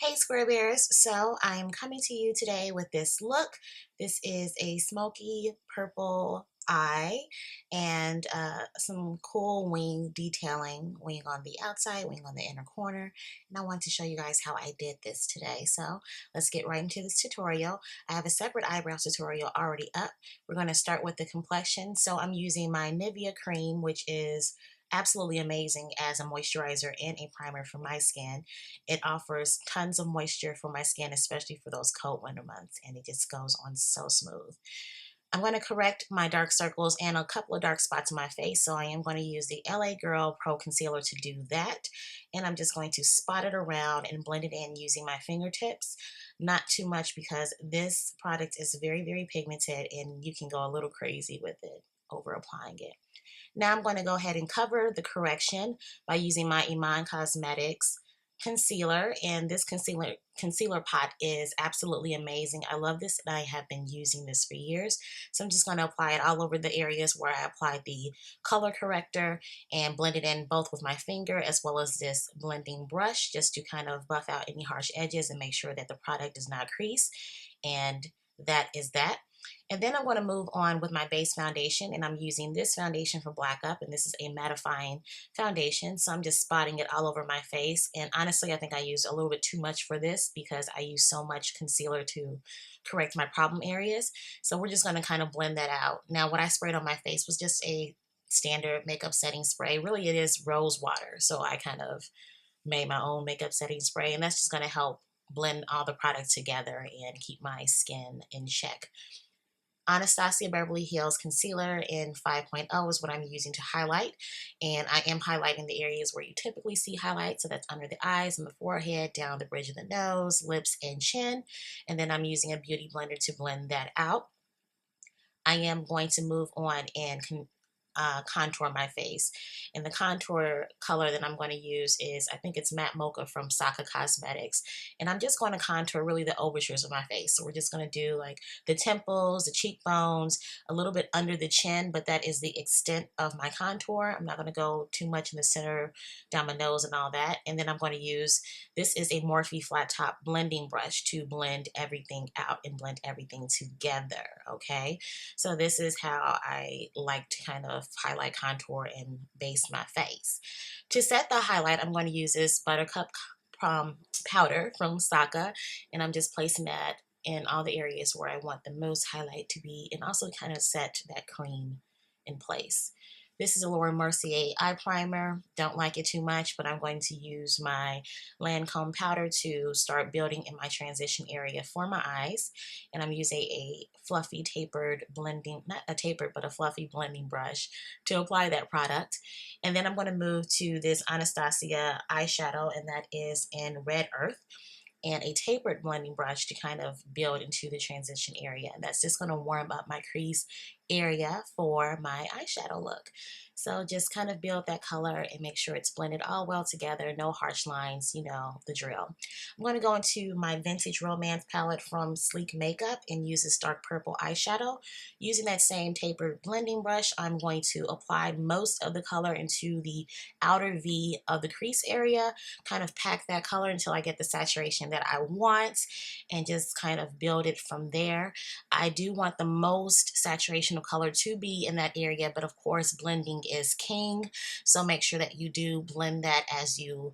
Hey Square Bears, so I'm coming to you today with this look. This is a smoky purple eye and some cool wing detailing, wing on the outside, wing on the inner corner. And I want to show you guys how I did this today. So let's get right into this tutorial. I have a separate eyebrow tutorial already up. We're going to start with the complexion. So I'm using my Nivea cream, which is absolutely amazing as a moisturizer and a primer for my skin. It offers tons of moisture for my skin, especially for those cold winter months, and it just goes on so smooth. I'm going to correct my dark circles and a couple of dark spots in my face, so I am going to use the LA Girl Pro Concealer to do that. And I'm just going to spot it around and blend it in using my fingertips. Not too much because this product is very, very pigmented and you can go a little crazy with it over applying it. Now I'm going to go ahead and cover the correction by using my Iman Cosmetics concealer, and this concealer pot is absolutely amazing. I love this and I have been using this for years. So I'm just going to apply it all over the areas where I applied the color corrector and blend it in both with my finger as well as this blending brush just to kind of buff out any harsh edges and make sure that the product does not crease. And that is that. And then I'm going to move on with my base foundation, and I'm using this foundation for Black Up, and this is a mattifying foundation. So I'm just spotting it all over my face. And honestly, I think I used a little bit too much for this because I use so much concealer to correct my problem areas. So we're just going to kind of blend that out. Now, what I sprayed on my face was just a standard makeup setting spray. Really, it is rose water. So I kind of made my own makeup setting spray, and that's just going to help blend all the products together and keep my skin in check. Anastasia Beverly Hills Concealer in 5.0 is what I'm using to highlight. And I am highlighting the areas where you typically see highlight. So that's under the eyes and the forehead, down the bridge of the nose, lips, and chin. And then I'm using a beauty blender to blend that out. I am going to move on and contour my face. And the contour color that I'm going to use is, I think it's Matte Mocha from Saka Cosmetics. And I'm just going to contour really the overtures of my face. So we're just going to do like the temples, the cheekbones, a little bit under the chin, but that is the extent of my contour. I'm not going to go too much in the center, down my nose and all that. And then I'm going to use, this is a Morphe flat top blending brush to blend everything out and blend everything together, okay? So this is how I like to kind of highlight, contour, and base my face. To set the highlight, I'm going to use this Buttercup powder from Saka, and I'm just placing that in all the areas where I want the most highlight to be, and also kind of set that cream in place. This is a Laura Mercier eye primer. Don't like it too much, but I'm going to use my Lancome powder to start building in my transition area for my eyes. And I'm using a fluffy tapered blending, not a tapered, but a fluffy blending brush to apply that product. And then I'm going to move to this Anastasia eyeshadow, and that is in Red Earth, and a tapered blending brush to kind of build into the transition area. And that's just going to warm up my crease area for my eyeshadow look. So just kind of build that color and make sure it's blended all well together, no harsh lines, you know, the drill. I'm going to go into my Vintage Romance palette from Sleek Makeup and use this dark purple eyeshadow. Using that same tapered blending brush, I'm going to apply most of the color into the outer V of the crease area, kind of pack that color until I get the saturation that I want, and just kind of build it from there. I do want the most saturation of color to be in that area, but of course blending is king, so make sure that you do blend that as you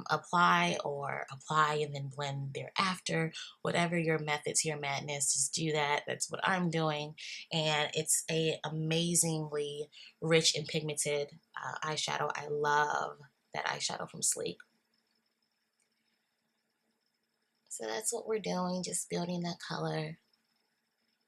apply, or apply and then blend thereafter. Whatever your method to your madness, just do that. That's what I'm doing, and it's a amazingly rich and pigmented eyeshadow. I love that eyeshadow from Sleek. So that's what we're doing, just building that color.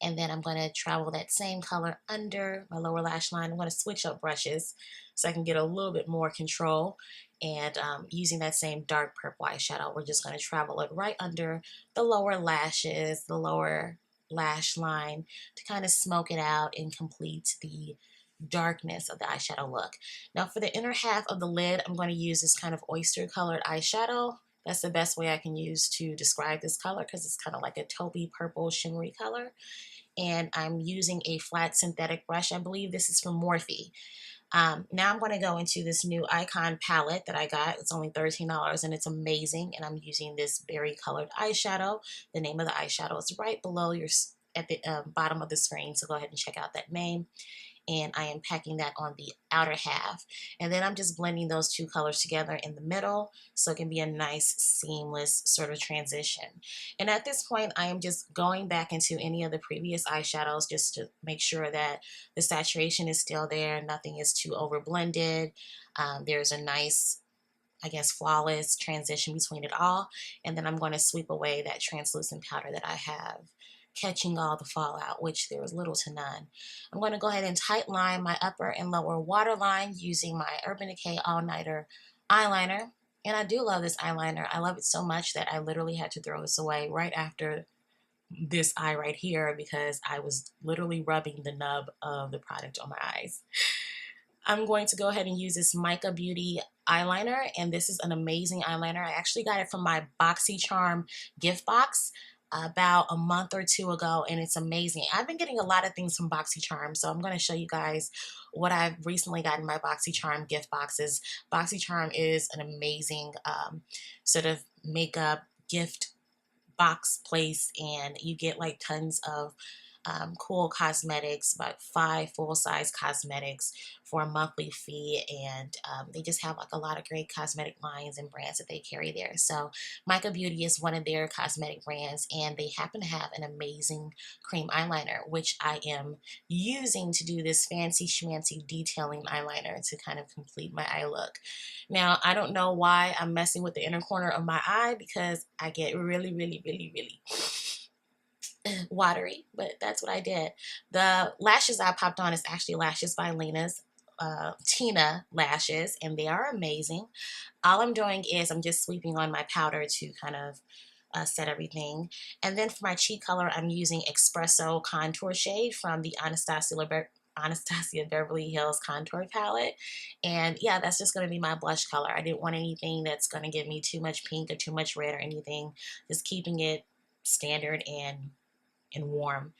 And then I'm going to travel that same color under my lower lash line. I'm going to switch up brushes so I can get a little bit more control. And using that same dark purple eyeshadow, we're just going to travel it right under the lower lashes, the lower lash line, to kind of smoke it out and complete the darkness of the eyeshadow look. Now for the inner half of the lid, I'm going to use this kind of oyster colored eyeshadow. That's the best way I can use to describe this color because it's kind of like a taupey purple shimmery color. And I'm using a flat synthetic brush. I believe this is from Morphe. Now I'm going to go into this new Icon palette that I got. It's only $13 and it's amazing. And I'm using this berry colored eyeshadow. The name of the eyeshadow is right below your at the bottom of the screen. So go ahead and check out that name. And I am packing that on the outer half. And then I'm just blending those two colors together in the middle so it can be a nice seamless sort of transition. And at this point, I am just going back into any of the previous eyeshadows just to make sure that the saturation is still there, nothing is too over blended. There's a nice, I guess, flawless transition between it all. And then I'm going to sweep away that translucent powder that I have, catching all the fallout, which there was little to none. I'm going to go ahead and tight line my upper and lower waterline using my Urban Decay All Nighter eyeliner. And I do love this eyeliner. I love it so much that I literally had to throw this away right after this eye right here because I was literally rubbing the nub of the product on my eyes. I'm going to go ahead and use this Mica Beauty eyeliner, and this is an amazing eyeliner. I actually got it from my BoxyCharm gift box about a month or two ago, and it's amazing. I've been getting a lot of things from BoxyCharm, so I'm going to show you guys what I've recently got in my BoxyCharm gift boxes. BoxyCharm is an amazing sort of makeup gift box place, and you get like tons of cool cosmetics, about 5 full-size cosmetics for a monthly fee, and they just have like a lot of great cosmetic lines and brands that they carry there. So Mica Beauty is one of their cosmetic brands, and they happen to have an amazing cream eyeliner, which I am using to do this fancy schmancy detailing eyeliner to kind of complete my eye look. Now, I don't know why I'm messing with the inner corner of my eye because I get really watery, but that's what I did. The lashes I popped on is actually lashes by Lena's Tina lashes, and they are amazing. All I'm doing is I'm just sweeping on my powder to kind of set everything. And then for my cheek color, I'm using Espresso Contour Shade from the Anastasia Beverly Hills Contour Palette. And yeah, that's just going to be my blush color. I didn't want anything that's going to give me too much pink or too much red or anything. Just keeping it standard and warm.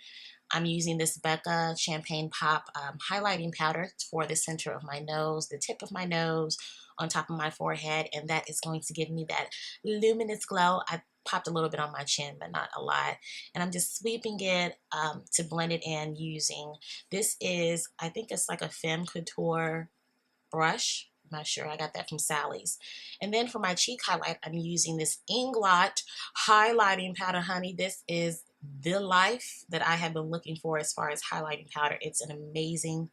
I'm using this Becca Champagne Pop highlighting powder for the center of my nose, the tip of my nose, on top of my forehead, and that is going to give me that luminous glow. I popped a little bit on my chin, but not a lot. And I'm just sweeping it to blend it in using, this is, I think it's like a Femme Couture brush. I'm not sure. I got that from Sally's. And then for my cheek highlight, I'm using this Inglot highlighting powder, honey. This is the life that I have been looking for as far as highlighting powder. It's an amazing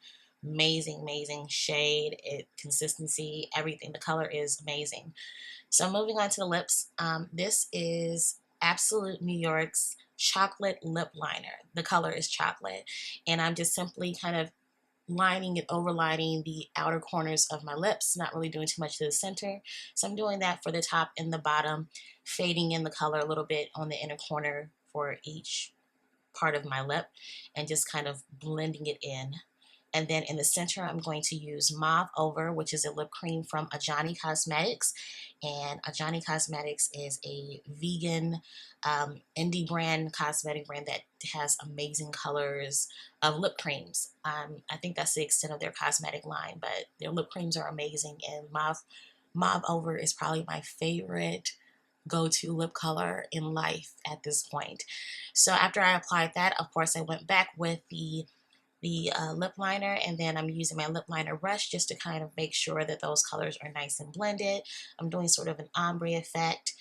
shade, consistency, everything. The color is amazing. So moving on to the lips, this is Absolute New York's chocolate lip liner. The color is chocolate, and I'm just simply kind of lining and overlining the outer corners of my lips, not really doing too much to the center. So I'm doing that for the top and the bottom, fading in the color a little bit on the inner corner for each part of my lip, and just kind of blending it in. And then in the center, I'm going to use Mauve Over, which is a lip cream from Ajani Cosmetics. And Ajani Cosmetics is a vegan indie brand, cosmetic brand that has amazing colors of lip creams. I think that's the extent of their cosmetic line, but their lip creams are amazing. And Mauve Over is probably my favorite go-to lip color in life at this point. So after I applied that, of course, I went back with the lip liner, and then I'm using my lip liner brush just to kind of make sure that those colors are nice and blended. I'm doing sort of an ombre effect,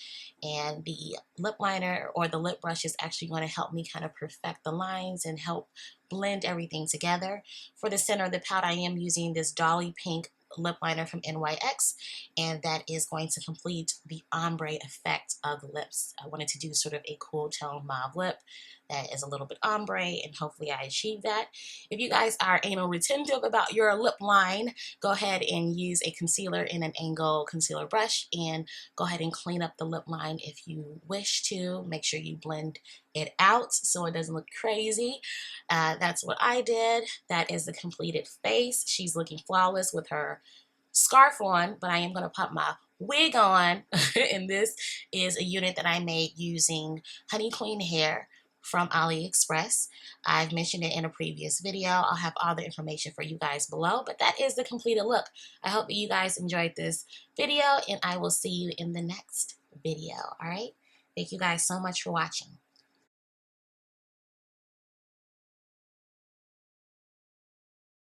and the lip liner or the lip brush is actually going to help me kind of perfect the lines and help blend everything together. For the center of the palette, I am using this Dolly Pink lip liner from NYX, and that is going to complete the ombre effect of the lips. I wanted to do sort of a cool tone mauve lip that is a little bit ombre, and hopefully I achieved that. If you guys are anal retentive about your lip line, go ahead and use a concealer in an angle concealer brush and go ahead and clean up the lip line if you wish to. Make sure you blend it out so it doesn't look crazy. That's what I did. That is the completed face. She's looking flawless with her scarf on, but I am going to pop my wig on. And this is a unit that I made using Honey Queen hair from AliExpress. I've mentioned it in a previous video. I'll have all the information for you guys below, but that is the completed look. I hope that you guys enjoyed this video, and I will see you in the next video. All right. Thank you guys so much for watching.